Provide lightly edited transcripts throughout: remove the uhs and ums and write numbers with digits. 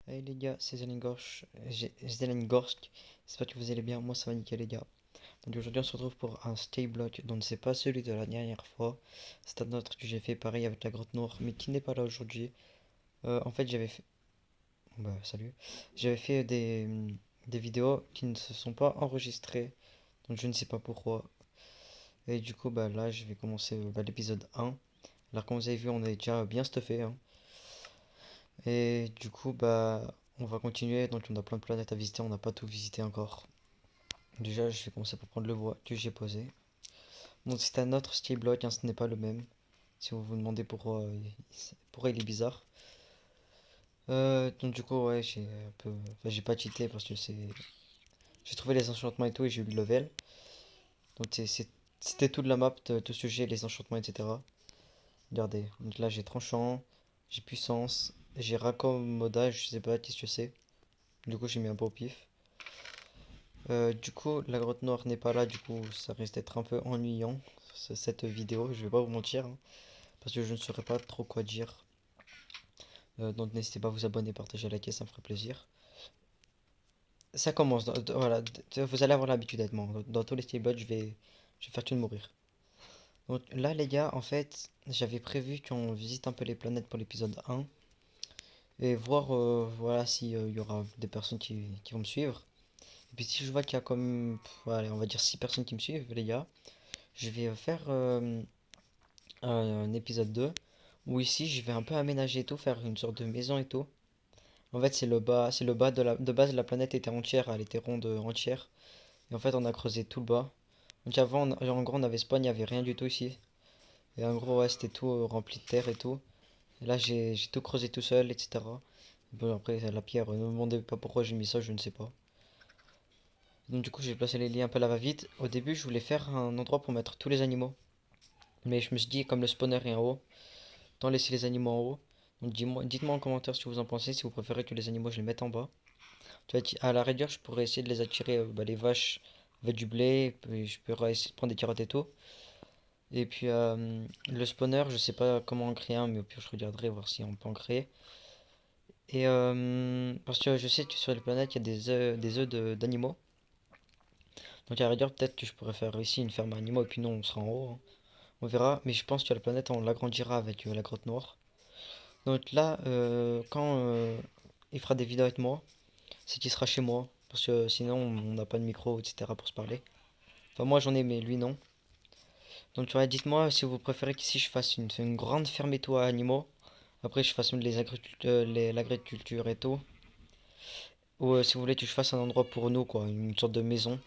Hey les gars, c'est Zelengorsk. J'espère que vous allez bien. Moi ça va nickel les gars. Donc aujourd'hui on se retrouve pour un stay block. Donc c'est pas celui de la dernière fois. C'est un autre que j'ai fait pareil avec la grotte noire, mais qui n'est pas là aujourd'hui. En fait j'avais fait. Bah salut. J'avais fait des vidéos qui ne se sont pas enregistrées. Donc je ne sais pas pourquoi. Et du coup bah là je vais commencer l'épisode 1. Alors comme vous avez vu on est déjà bien stuffé, hein. Et du coup bah on va continuer. Donc on a plein de planètes à visiter. On n'a pas tout visité encore. Déjà, je vais commencer par prendre le bois que j'ai posé. Donc c'est un autre style block, hein, ce n'est pas le même. Si vous vous demandez pourquoi il est bizarre. Donc du coup, ouais, j'ai un peu... Enfin, j'ai pas cheaté parce que c'est... J'ai trouvé les enchantements et tout et j'ai eu le level. Donc c'était tout de la map, tout ce sujet, les enchantements, etc. Regardez, donc là j'ai tranchant, j'ai puissance, j'ai raccommodage, je sais pas qu'est-ce que c'est. Du coup j'ai mis un peu au pif. Du coup la grotte noire n'est pas là, du coup ça risque d'être un peu ennuyant cette vidéo, je vais pas vous mentir, hein. Parce que je ne saurais pas trop quoi dire. Donc n'hésitez pas à vous abonner, partager, liker, ça me ferait plaisir. Ça commence, voilà, vous allez avoir l'habitude d'être mort. Dans tous les Stable, je vais faire tout de mourir. Donc là les gars, en fait, j'avais prévu qu'on visite un peu les planètes pour l'épisode 1 et voir voilà si il y aura des personnes qui vont me suivre. Et puis si je vois qu'il y a comme, allez, on va dire 6 personnes qui me suivent, les gars, je vais faire un épisode 2 où ici je vais un peu aménager et tout, faire une sorte de maison et tout. En fait, c'est le bas de base, la planète était entière, elle était ronde entière. Et en fait, on a creusé tout le bas. Donc avant, en gros, on avait spawn, il n'y avait rien du tout ici. Et en gros, ouais, c'était tout rempli de terre et tout. Et là, j'ai tout creusé tout seul, etc. Bon, après, la pierre, ne me demandez pas pourquoi j'ai mis ça, je ne sais pas. Donc du coup, j'ai placé les liens un peu là va-vite. Au début, je voulais faire un endroit pour mettre tous les animaux. Mais je me suis dit, comme le spawner est en haut, autant laisser les animaux en haut. Donc dites-moi en commentaire ce que vous en pensez, si vous préférez que les animaux, je les mette en bas. Tu vois, à la rigueur, je pourrais essayer de les attirer, les vaches avec du blé, puis je pourrais essayer de prendre des carottes et tout. Et puis le spawner, je sais pas comment en créer un, mais au pire, je regarderai voir si on peut en créer. Et parce que je sais que sur les planètes, il y a des œufs d'animaux. Donc à la rigueur, peut-être que je pourrais faire ici une ferme à animaux, et puis nous, on sera en haut, hein. On verra, mais je pense que la planète, on l'agrandira avec la grotte noire. Donc là, quand il fera des vidéos avec moi, c'est qu'il sera chez moi. Parce que sinon, on n'a pas de micro, etc. pour se parler. Enfin, moi j'en ai, mais lui non. Donc, ouais, dites-moi si vous préférez qu'ici je fasse une grande ferme et tout à animaux. Après, je fasse l'agriculture et tout. Ou si vous voulez que je fasse un endroit pour nous, quoi, une sorte de maison.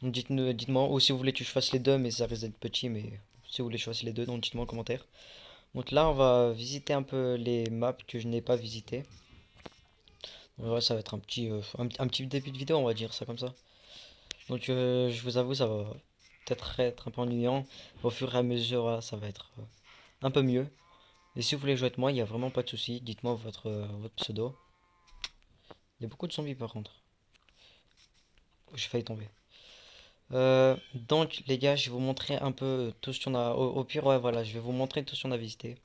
Donc, dites-moi. Ou si vous voulez que je fasse les deux, mais ça risque d'être petit. Mais si vous voulez que je fasse les deux, donc dites-moi en commentaire. Donc là, on va visiter un peu les maps que je n'ai pas visitées. Ouais, ça va être un petit début de vidéo, on va dire ça comme ça. Donc, je vous avoue, ça va peut-être être un peu ennuyant. Au fur et à mesure, voilà, ça va être un peu mieux. Et si vous voulez jouer avec moi, il n'y a vraiment pas de souci. Dites-moi votre pseudo. Il y a beaucoup de zombies par contre. J'ai failli tomber. Donc les gars, je vais vous montrer un peu tout ce qu'on a. Au pire, ouais, voilà, je vais vous montrer tout ce qu'on a visité.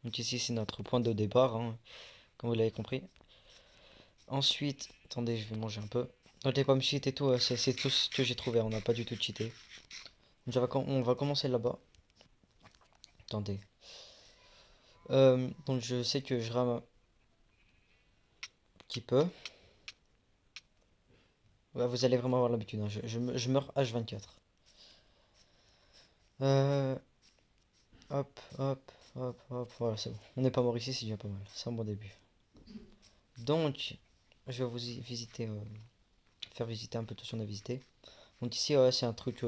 Donc ici, c'est notre point de départ, hein, comme vous l'avez compris. Ensuite, attendez, je vais manger un peu. Donc les pommes cheat et tout, c'est tout ce que j'ai trouvé. On n'a pas du tout cheaté. Donc, on va commencer là-bas. Attendez. Donc je sais que je rame un petit peu. Ouais, vous allez vraiment avoir l'habitude, hein. Je meurs H24. Euh, hop, hop, hop, hop. Voilà, c'est bon. On n'est pas mort ici, c'est déjà pas mal. C'est un bon début. Donc, je vais faire visiter un peu tout ce qu'on a visité. Donc ici, ouais, c'est un truc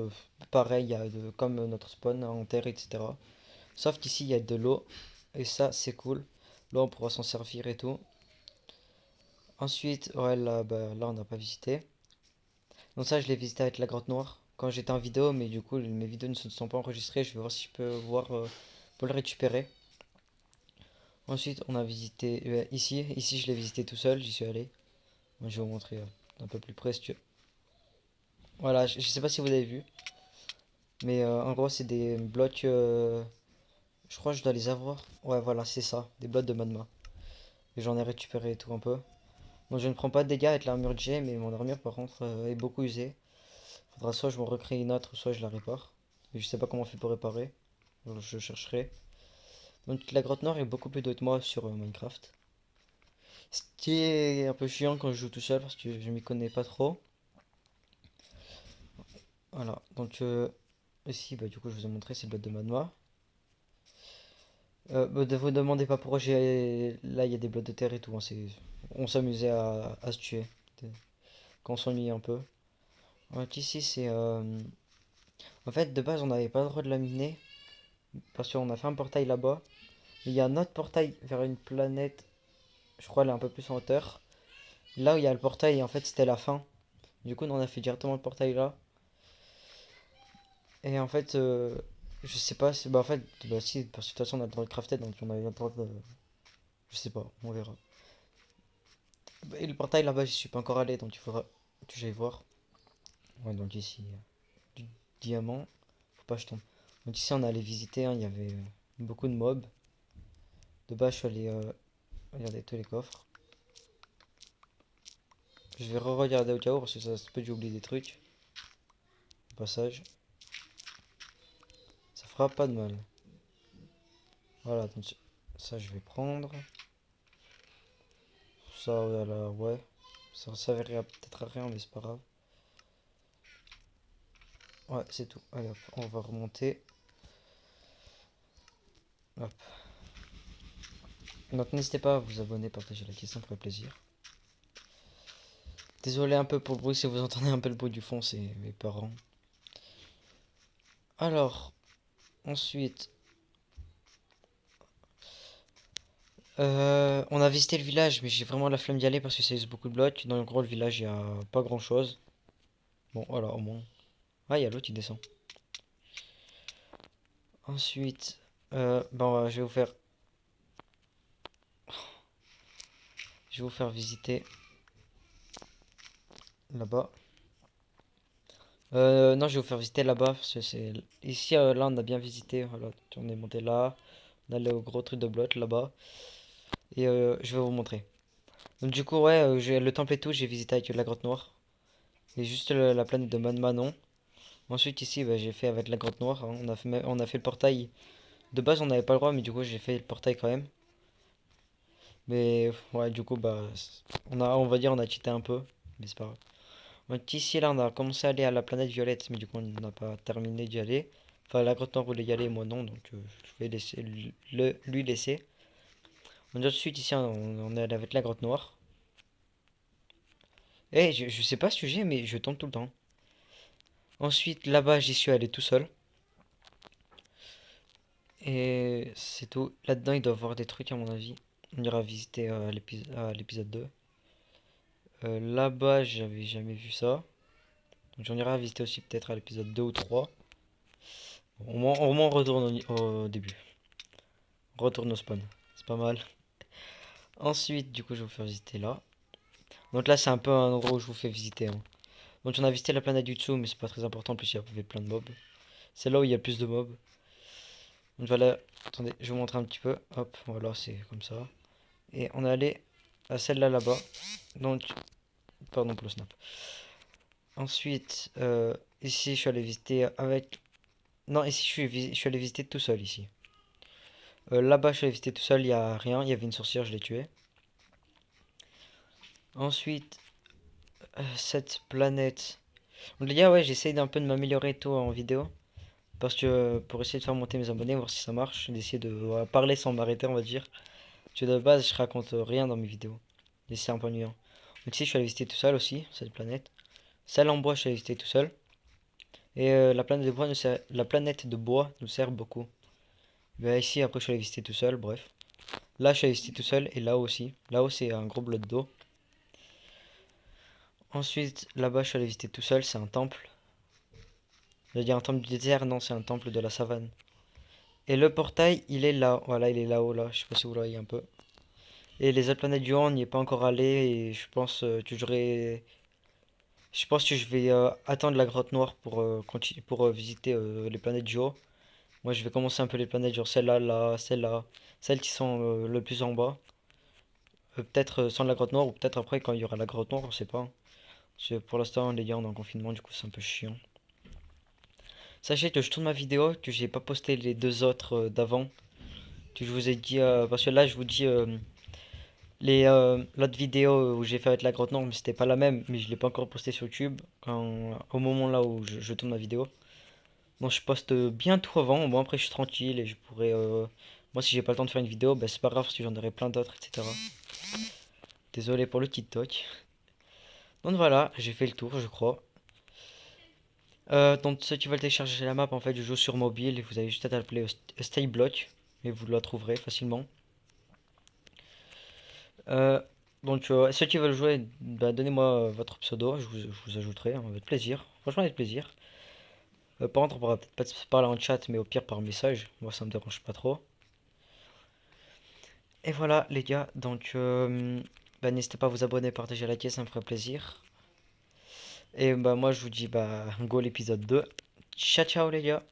pareil, comme notre spawn en terre, etc. Sauf qu'ici, il y a de l'eau. Et ça, c'est cool. Là, on pourra s'en servir et tout. Ensuite, ouais, là, bah, là on n'a pas visité. Donc ça, je l'ai visité avec la grotte noire. Quand j'étais en vidéo, mais du coup, mes vidéos ne se sont pas enregistrées. Je vais voir si je peux voir pour le récupérer. Ensuite, on a visité ici. Ici, je l'ai visité tout seul. J'y suis allé. Moi, je vais vous montrer un peu plus près. Voilà, je sais pas si vous avez vu. Mais en gros, c'est des blocs. Je crois que je dois les avoir. Ouais, voilà, c'est ça. Des blocs de magma. Et j'en ai récupéré et tout un peu. Bon, je ne prends pas de dégâts avec l'armure que j'ai, mais mon armure par contre est beaucoup usée. Faudra soit je me recrée une autre, soit je la répare. Mais je sais pas comment on fait pour réparer. Alors, je chercherai. Donc la grotte noire est beaucoup plus douée que moi sur Minecraft. Ce qui est un peu chiant quand je joue tout seul parce que je m'y connais pas trop. Voilà, donc ici, bah, du coup, je vous ai montré, c'est le bloc de magma. Ne vous demandez pas pourquoi j'ai. Là, il y a des blocs de terre et tout, hein, on s'amusait à se tuer quand on s'ennuie un peu. Donc ici, c'est. En fait, de base, on n'avait pas le droit de la miner parce qu'on a fait un portail là-bas. Mais il y a un autre portail vers une planète, je crois, elle est un peu plus en hauteur. Là où il y a le portail, en fait, c'était la fin. Du coup, on en a fait directement le portail là. Et en fait, je sais pas, bah en fait, bah si, parce que de toute façon on a le droit de crafter, donc on a le droit de. Je sais pas, on verra. Et le portail là-bas, j'y suis pas encore allé, donc il faudra que j'aille voir. Ouais, donc ici, du diamant, faut pas que je tombe. Donc ici on est allé visiter, hein, il y avait beaucoup de mobs. De bas, je suis allé regarder tous les coffres. Je vais re-regarder au cas où, parce que ça se peut que j'ai oublié des trucs. Au passage, ça fera pas de mal. Voilà, donc ça je vais prendre. Ça, voilà, ouais. Ça servira peut-être à rien, mais c'est pas grave. Ouais, c'est tout. Allez hop, on va remonter. Hop. Donc n'hésitez pas à vous abonner, partager la question, ça me ferait plaisir. Désolé un peu pour le bruit, si vous entendez un peu le bruit du fond, c'est mes parents. Alors, ensuite, on a visité le village, mais j'ai vraiment la flemme d'y aller parce que ça use beaucoup de blocs. Dans le gros, le village, il n'y a pas grand chose. Bon, voilà, au moins. Ah, il y a l'autre, il descend. Ensuite, je vais vous faire visiter là-bas. Non, je vais vous faire visiter là-bas, parce que c'est. Ici, là, on a bien visité. Voilà, on est monté là. On est allé au gros truc de bloc là-bas. Et je vais vous montrer. Donc, du coup, ouais, le temple et tout, j'ai visité avec la grotte noire. Et juste la planète de Manon. Ensuite, ici, bah, j'ai fait avec la grotte noire, hein. On a fait le portail. De base, on n'avait pas le droit, mais du coup, j'ai fait le portail quand même. Mais ouais, du coup, bah, on va dire, on a cheaté un peu. Mais c'est pas grave. Donc ici, là, on a commencé à aller à la planète violette, mais du coup, on n'a pas terminé d'y aller. Enfin, la grotte noire voulait y aller, moi non, donc je vais laisser lui laisser. Ensuite, ici, on est allé avec la grotte noire. Et je sais pas ce sujet, mais je tombe tout le temps. Ensuite, là-bas, j'y suis allé tout seul. Et c'est tout. Là-dedans, il doit y avoir des trucs, à mon avis. On ira visiter à l'épisode 2. Là-bas, j'avais jamais vu ça. Donc j'en irai visiter aussi peut-être à l'épisode 2 ou 3. Au moins, on retourne au début. On retourne au spawn. C'est pas mal. Ensuite, du coup, je vais vous faire visiter là. Donc là, c'est un peu un endroit où je vous fais visiter, hein. Donc on a visité la planète du dessous, mais c'est pas très important. En plus, il y avait plein de mobs. C'est là où il y a le plus de mobs. Donc voilà. Attendez, je vais vous montrer un petit peu. Hop, voilà, c'est comme ça. Et on est allé à celle-là là-bas. Donc, pardon pour le snap. Ensuite, ici, je suis allé visiter avec. Non, ici, je suis allé visiter tout seul ici. Là-bas, je suis allé visiter tout seul, il y a rien. Il y avait une sorcière, je l'ai tuée. Ensuite, cette planète. Donc, les gars, ouais, j'essaye d'un peu de m'améliorer tout en vidéo. Parce que pour essayer de faire monter mes abonnés, voir si ça marche, d'essayer de parler sans m'arrêter, on va dire. Parce que de base, je raconte rien dans mes vidéos. Et c'est un peu ennuyant. Donc, ici, je suis allé visiter tout seul aussi, cette planète. Celle en bois, je suis allé visiter tout seul. Et la planète de bois nous sert beaucoup. Ben, ici, après, je suis allé visiter tout seul, bref. Là, je suis allé visiter tout seul, et là aussi. Là-haut, c'est un gros bloc d'eau. Ensuite, là-bas, je suis allé visiter tout seul, c'est un temple. Je veux dire un temple du désert, non, c'est un temple de la savane. Et le portail, il est là. Voilà, il est là-haut, là. Je sais pas si vous le voyez un peu. Et les autres planètes du haut, on n'y est pas encore allé, et je pense que Je pense que je vais attendre la grotte noire pour, pour visiter les planètes du haut. Moi, je vais commencer un peu les planètes, genre celle-là, là, celle-là, celles qui sont le plus en bas. Peut-être sans la grotte noire ou peut-être après quand il y aura la grotte noire, on sait pas. Parce que pour l'instant, les gars, on est en confinement, du coup, c'est un peu chiant. Sachez que je tourne ma vidéo, que j'ai pas posté les deux autres d'avant. Que je vous ai dit, parce que là, je vous dis l'autre vidéo où j'ai fait avec la grotte noire, mais c'était pas la même, mais je l'ai pas encore posté sur YouTube au moment là où je tourne ma vidéo. Donc je poste bientôt avant. Bon, après, je suis tranquille et je pourrais. Moi, si j'ai pas le temps de faire une vidéo, bah, c'est pas grave parce que j'en aurai plein d'autres, etc. Désolé pour le TikTok. Donc voilà, j'ai fait le tour, je crois. Donc ceux qui veulent télécharger la map, en fait, je joue sur mobile et vous avez juste à l'appeler Stayblock et vous la trouverez facilement. Euh, ceux qui veulent jouer, bah, donnez-moi votre pseudo, je vous ajouterai hein, avec plaisir. Franchement, avec plaisir. Par contre, on pourra peut-être pas se parler en chat, mais au pire par message. Moi, ça me dérange pas trop. Et voilà, les gars. Bah, n'hésitez pas à vous abonner, partager, liker, ça me ferait plaisir. Et bah, moi, je vous dis, bah, go l'épisode 2. Ciao, ciao, les gars.